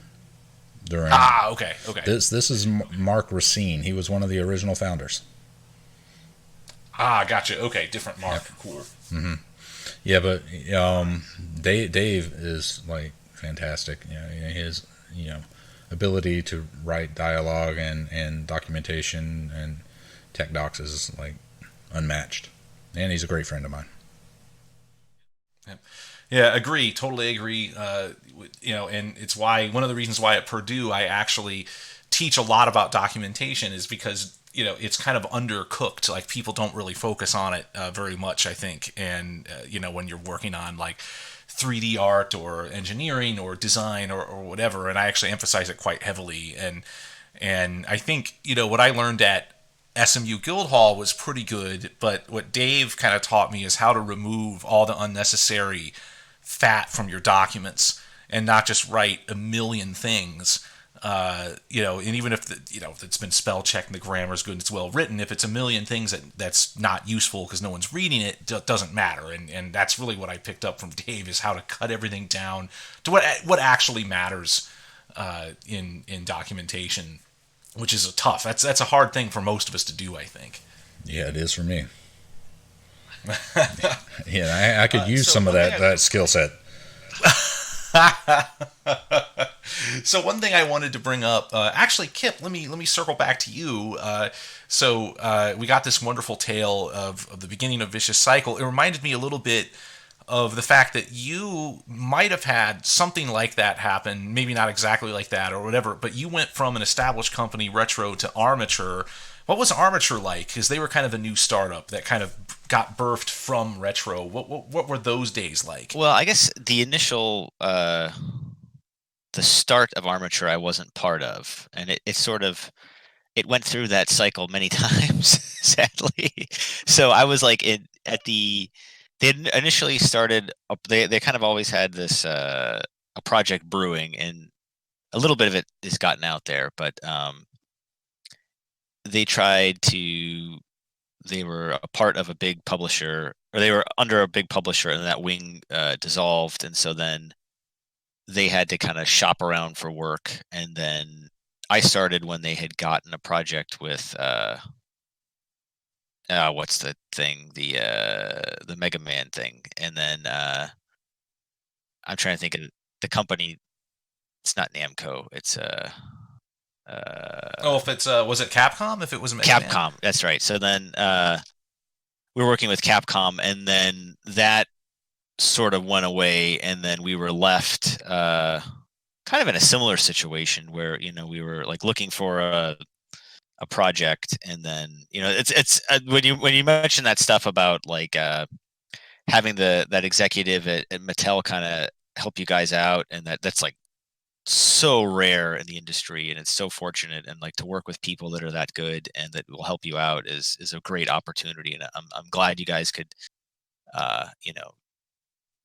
S1: Okay.
S2: This is Mark Racine. He was one of the original founders.
S1: Gotcha. Okay, different Mark. Yep. Cool.
S2: Mm-hmm. Yeah, but Dave is like fantastic. His ability to write dialogue and documentation and tech docs is like unmatched, and he's a great friend of mine.
S1: Yep. Yeah, agree. Totally agree. And it's why one of the reasons why at Purdue I actually teach a lot about documentation is because it's kind of undercooked. Like, people don't really focus on it very much, I think. And when you're working on like 3D art or engineering or design or whatever, and I actually emphasize it quite heavily. And I think what I learned at SMU Guildhall was pretty good, but what Dave kind of taught me is how to remove all the unnecessary fat from your documents and not just write a million things. And even if if it's been spell checked and the grammar's good and it's well written, if it's a million things that's not useful because no one's reading it, doesn't matter. And that's really what I picked up from Dave, is how to cut everything down to what actually matters in documentation, which is tough. That's a hard thing for most of us to do, I think.
S2: Yeah, it is for me. Yeah, I could use some of that skill set.
S1: So one thing I wanted to bring up, actually, Kip, let me circle back to you. So we got this wonderful tale of the beginning of Vicious Cycle. It reminded me a little bit of the fact that you might have had something like that happen, maybe not exactly like that or whatever, but you went from an established company, Retro, to Armature. What was Armature like? Because they were kind of a new startup that kind of got birthed from Retro. What were those days like?
S3: Well, I guess the initial, the start of Armature I wasn't part of, and it went through that cycle many times, sadly. So I was like they initially started, they kind of always had this a project brewing, and a little bit of it has gotten out there, but they were a part of a big publisher, or they were under a big publisher, and that wing dissolved, and so then they had to kind of shop around for work. And then I started when they had gotten a project with what's the thing, the Mega Man thing, and then I'm trying to think of the company. It's not Namco. It's
S1: if it's was it Capcom? If it was Mega
S3: Capcom,
S1: Man?
S3: That's right. So then we were working with Capcom, and then that sort of went away, and then we were left kind of in a similar situation where we were like looking for a project, and then it's when you mention that stuff about like having that executive at Mattel kind of help you guys out, and that's like so rare in the industry, and it's so fortunate, and like to work with people that are that good and that will help you out is a great opportunity. And I'm glad you guys could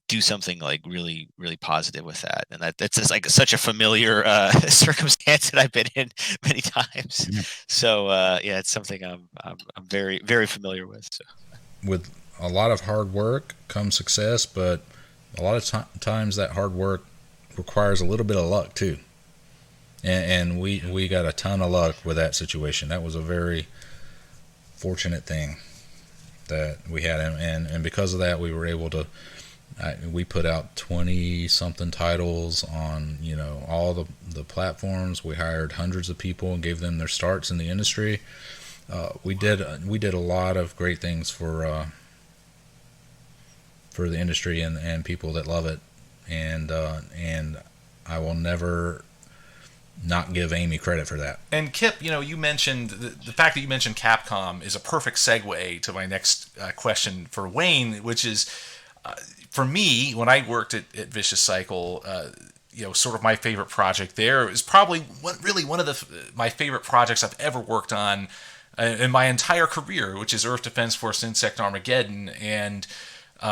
S3: do something like really, really positive with that. And that's just like such a familiar circumstance that I've been in many times.
S2: Yeah.
S3: So it's something I'm very, very familiar with. So.
S2: With a lot of hard work comes success, but a lot of times that hard work requires a little bit of luck too. And we got a ton of luck with that situation. That was a very fortunate thing that we had, and because of that, we were able to. We put out 20-something titles on all the platforms. We hired hundreds of people and gave them their starts in the industry. We did a lot of great things for the industry and people that love it. And I will never not give Amy credit for that.
S1: And Kip, you mentioned the fact that you mentioned Capcom is a perfect segue to my next question for Wayne, which is. For me, when I worked at Vicious Cycle, sort of my favorite project there is probably one of my favorite projects I've ever worked on. in my entire career, which is Earth Defense Force Insect Armageddon. And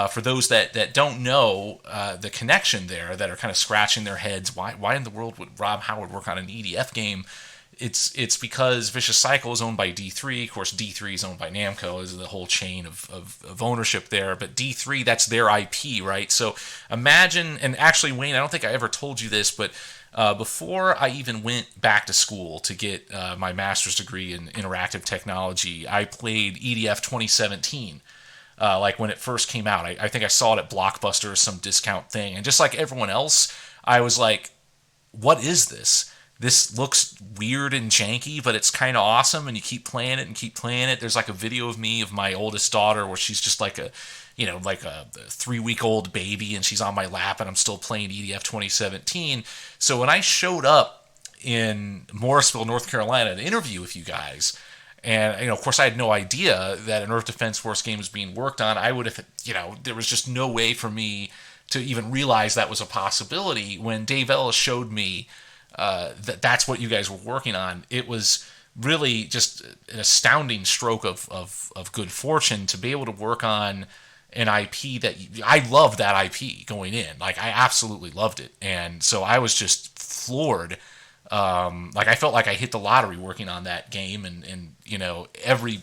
S1: for those that don't know the connection there, that are kind of scratching their heads, why in the world would Rob Howard work on an EDF game? It's because Vicious Cycle is owned by D3. Of course, D3 is owned by Namco. Is the whole chain of ownership there. But D3, that's their IP, right? So imagine, and actually, Wayne, I don't think I ever told you this, but before I even went back to school to get my master's degree in interactive technology, I played EDF 2017. Like when it first came out. I think I saw it at Blockbuster or some discount thing. And just like everyone else, I was like, what is this? This looks weird and janky, but it's kind of awesome, and you keep playing it and keep playing it. There's like a video of me of my oldest daughter where she's just like a 3-week-old baby, and she's on my lap, and I'm still playing EDF 2017. So when I showed up in Morrisville, North Carolina, to interview with you guys, and of course, I had no idea that an Earth Defense Force game was being worked on. I would have, there was just no way for me to even realize that was a possibility. When Dave Ellis showed me that's what you guys were working on, it was really just an astounding stroke of good fortune to be able to work on an IP that I loved that IP going in. Like, I absolutely loved it. And so I was just floored. I felt like I hit the lottery working on that game, and every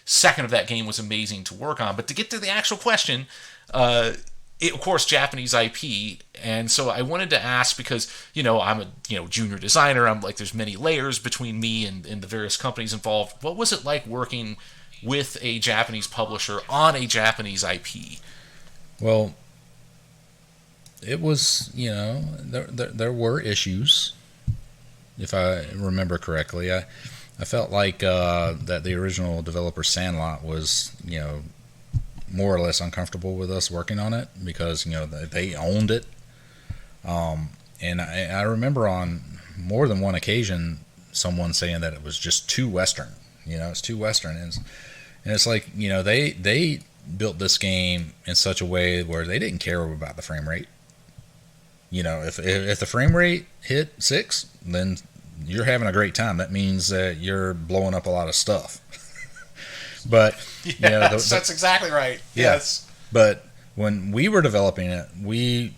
S1: second of that game was amazing to work on. But to get to the actual question, of course, Japanese IP, and so I wanted to ask, because I'm a junior designer. I'm like, there's many layers between me and the various companies involved. What was it like working with a Japanese publisher on a Japanese IP?
S2: Well, it was there were issues, if I remember correctly. I felt like that the original developer Sandlot was more or less uncomfortable with us working on it, because they owned it, and I remember on more than one occasion someone saying that it was just too Western. It's too Western, and it's like they built this game in such a way where they didn't care about the frame rate. If the frame rate hit 6, then you're having a great time. That means that you're blowing up a lot of stuff. But
S1: yes, that's exactly right.
S2: Yeah.
S1: Yes.
S2: But when we were developing it, we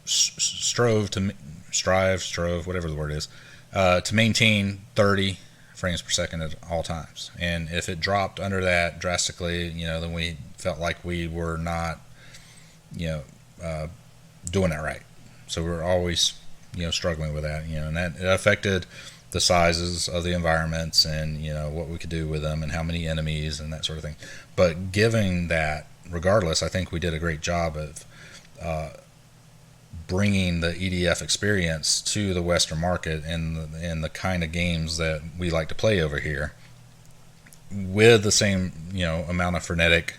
S2: strove, whatever the word is, to maintain 30 frames per second at all times. And if it dropped under that drastically, then we felt like we were not, doing it right. So we were always, struggling with that, and that it affected the sizes of the environments, and what we could do with them, and how many enemies, and that sort of thing. But given that, regardless, I think we did a great job of bringing the EDF experience to the Western market, and the kind of games that we like to play over here, with the same amount of frenetic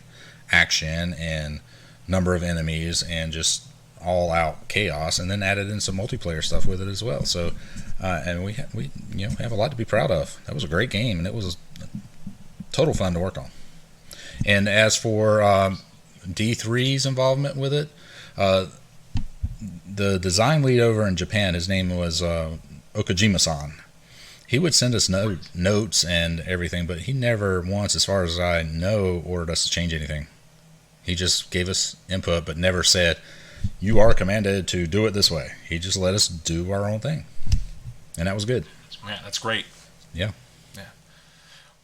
S2: action and number of enemies, and just all out chaos, and then added in some multiplayer stuff with it as well. So and we have a lot to be proud of. That was a great game, and it was total fun to work on. And as for D3's involvement with it, the design lead over in Japan, his name was Okajima-san. He would send us notes and everything, but he never once, as far as I know, ordered us to change anything. He just gave us input, but never said, you are commanded to do it this way. He just let us do our own thing. And that was good.
S1: Yeah, that's great.
S2: Yeah.
S1: Yeah.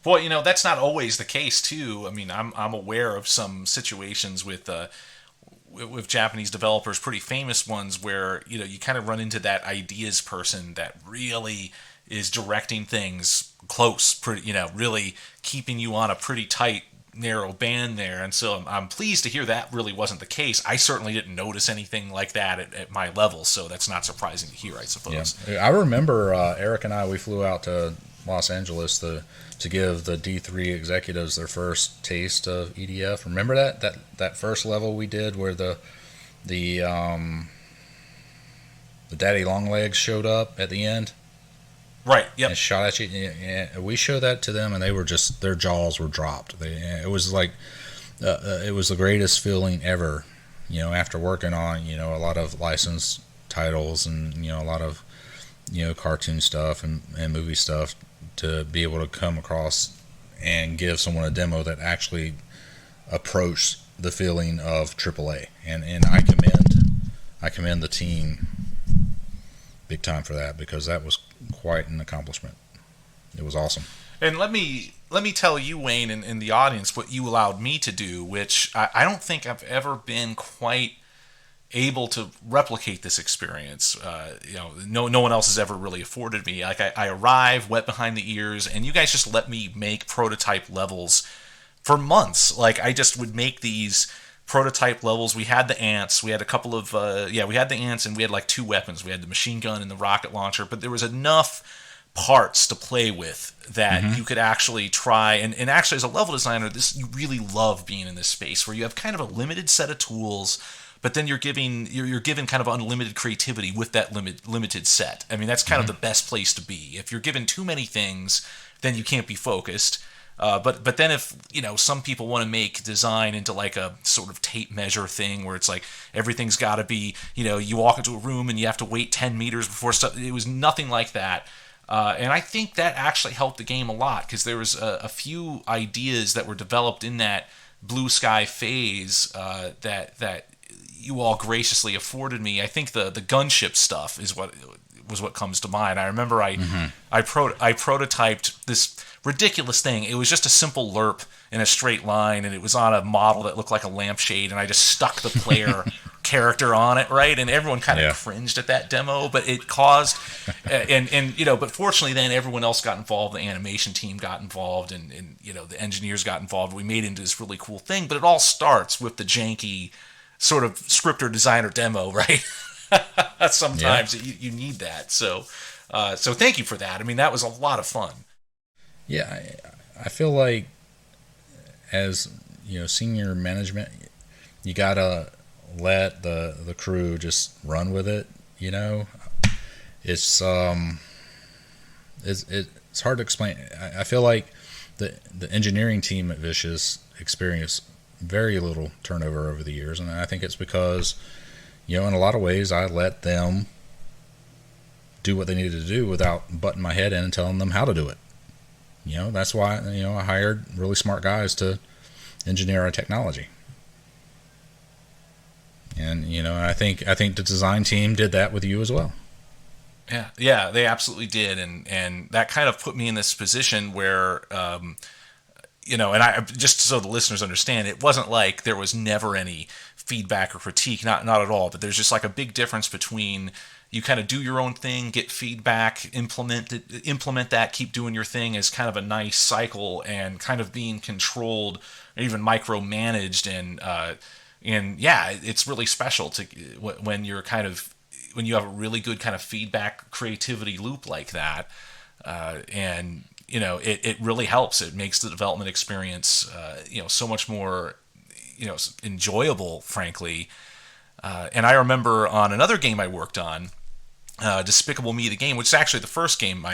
S1: Well, that's not always the case, too. I mean, I'm aware of some situations with Japanese developers, pretty famous ones, where you kind of run into that ideas person that really is directing things close, really keeping you on a pretty tight, narrow band there. And so I'm pleased to hear that really wasn't the case. I certainly didn't notice anything like that at my level, so that's not surprising to hear, I suppose.
S2: Yeah. I remember Eric and we flew out to Los Angeles to give the D3 executives their first taste of EDF. Remember that first level we did where the daddy longlegs showed up at the end?
S1: Right. Yep.
S2: And shot at you. Yeah, we showed that to them, and they were just, their jaws were dropped. It was like it was the greatest feeling ever. After working on a lot of licensed titles, and a lot of cartoon stuff and movie stuff, to be able to come across and give someone a demo that actually approached the feeling of AAA. And I commend the team big time for that, because that was quite an accomplishment. It was awesome.
S1: And let me tell you, Wayne, and the audience, what you allowed me to do, which I don't think I've ever been quite able to replicate this experience. No one else has ever really afforded me. Like, I arrive wet behind the ears, and you guys just let me make prototype levels for months. Like, I just would make these prototype levels. We had the ants. We had a couple of we had the ants, and we had like 2 weapons. We had the machine gun and the rocket launcher, but there was enough parts to play with that you could actually try. And actually, as a level designer, you really love being in this space where you have kind of a limited set of tools, but then you're given kind of unlimited creativity with that limited set. I mean, that's kind of the best place to be. If you're given too many things, then you can't be focused. But then if, some people want to make design into like a sort of tape measure thing where it's like everything's got to be, you walk into a room and you have to wait 10 meters before stuff. It was nothing like that. And I think that actually helped the game a lot, because there was a few ideas that were developed in that blue sky phase that you all graciously afforded me. I think the gunship stuff is what comes to mind. I remember I prototyped this ridiculous thing. It was just a simple lerp in a straight line, and it was on a model that looked like a lampshade, and I just stuck the player character on it, right? And everyone kind of cringed at that demo, but it caused but fortunately then everyone else got involved. The animation team got involved, and the engineers got involved. We made it into this really cool thing, but it all starts with the janky sort of script or designer demo, right? Sometimes you need that. So thank you for that. I mean, that was a lot of fun.
S2: Yeah, I feel like as senior management, you gotta let the crew just run with it. It's hard to explain. I feel like the engineering team at Vicious experienced very little turnover over the years, and I think it's because in a lot of ways I let them do what they needed to do without butting my head in and telling them how to do it. That's why I hired really smart guys to engineer our technology. And I think the design team did that with you as well.
S1: Yeah, they absolutely did, and that kind of put me in this position where and I, just so the listeners understand, it wasn't like there was never any feedback or critique, not at all, but there's just like a big difference between you kind of do your own thing, get feedback, implement that, keep doing your thing as kind of a nice cycle, and kind of being controlled or even micromanaged. And it's really special to when you have a really good kind of feedback creativity loop like that. It really helps. It makes the development experience, so much more, enjoyable, frankly. And I remember on another game I worked on, Despicable Me, the game, which is actually the first game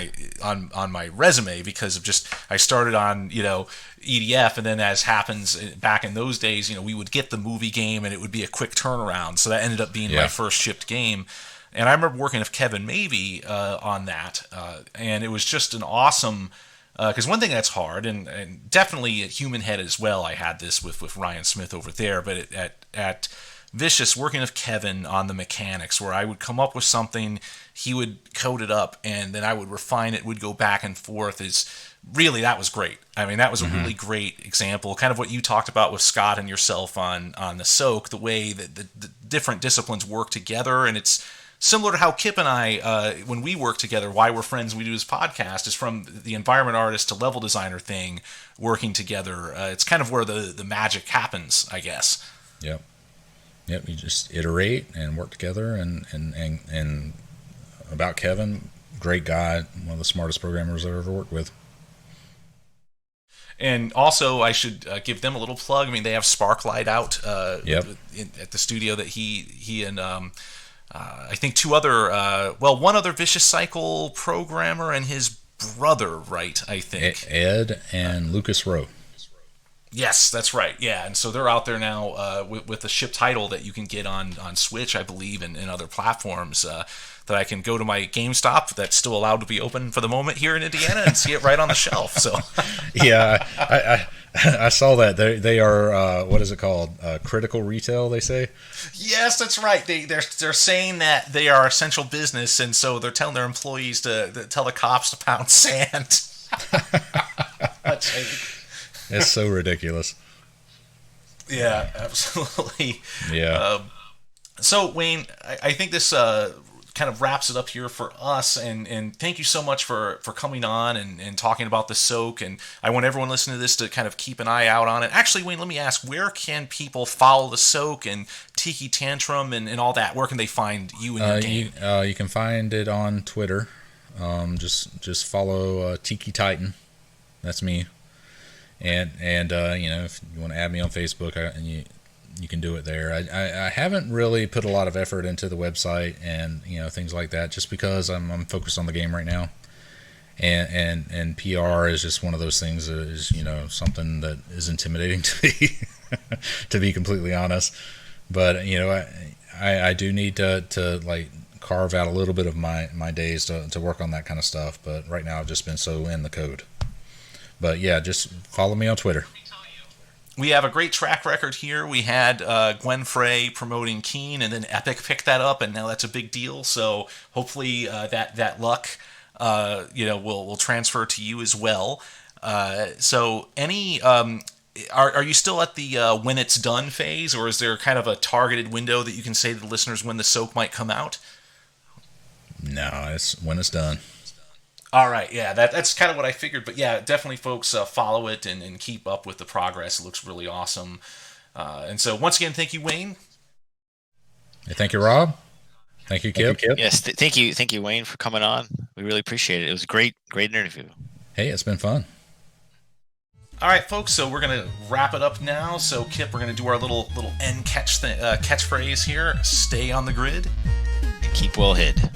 S1: on my resume, because of just I started on EDF, and then, as happens back in those days, we would get the movie game and it would be a quick turnaround. So that ended up being my first shipped game. And I remember working with Kevin Mavey on that, and it was just an awesome. Because one thing that's hard, and definitely at Human Head as well, I had this with Ryan Smith over there, but at Vicious, working with Kevin on the mechanics, where I would come up with something, he would code it up, and then I would refine it, would go back and forth. That was great. I mean, that was a really great example, kind of what you talked about with Scott and yourself on the Soak, the way that the different disciplines work together. And it's similar to how Kip and I, when we work together, why we're friends, we do this podcast, is from the environment artist to level designer thing, working together. It's kind of where the magic happens, I guess.
S2: Yep. You just iterate and work together, and about Kevin, great guy, one of the smartest programmers I've ever worked with.
S1: And also, I should give them a little plug. I mean, they have Sparklight out at the studio that he and I think one other Vicious Cycle programmer and his brother, right? I think
S2: Ed and Lucas Rowe.
S1: Yes, that's right. Yeah, and so they're out there now with the ship title that you can get on Switch, I believe, and other platforms. That I can go to my GameStop that's still allowed to be open for the moment here in Indiana and see it right on the shelf. So,
S2: Yeah, I saw that they are what is it called? Critical retail, they say.
S1: yes, that's right. They're saying that they are essential business, and so they're telling their employees to tell the cops to pound sand.
S2: It's so ridiculous.
S1: Yeah, absolutely.
S2: Yeah.
S1: So, Wayne, I think this kind of wraps it up here for us. And thank you so much for coming on and talking about the soak. And I want everyone listening to this to kind of keep an eye out on it. Actually, Wayne, let me ask, where can people follow the soak and Tiki Tantrum and all that? Where can they find you and your game?
S2: You can find it on Twitter. Just follow Tiki Titan. That's me. And if you want to add me on Facebook, you can do it there. I haven't really put a lot of effort into the website and things like that, just because I'm focused on the game right now. And PR is just one of those things that is something that is intimidating to me, to be completely honest. But I do need to like carve out a little bit of my days to work on that kind of stuff. But right now I've just been so in the code. But yeah, just follow me on Twitter.
S1: We have a great track record here. We had Gwen Frey promoting Keen, and then Epic picked that up, and now that's a big deal. So hopefully that luck, will transfer to you as well. So any, are you still at the when it's done phase, or is there kind of a targeted window that you can say to the listeners when the soak might come out?
S2: No, it's when it's done.
S1: All right, yeah, that's kind of what I figured. But yeah, definitely, folks, follow it and keep up with the progress. It looks really awesome. And so, once again, thank you, Wayne.
S2: Hey, thank you, Rob. Thank you, Kip.
S3: Yes, thank you, Wayne, for coming on. We really appreciate it. It was a great interview.
S2: Hey, it's been fun.
S1: All right, folks. So we're gonna wrap it up now. So, Kip, we're gonna do our little end catchphrase here. Stay on the grid
S3: And keep well hid.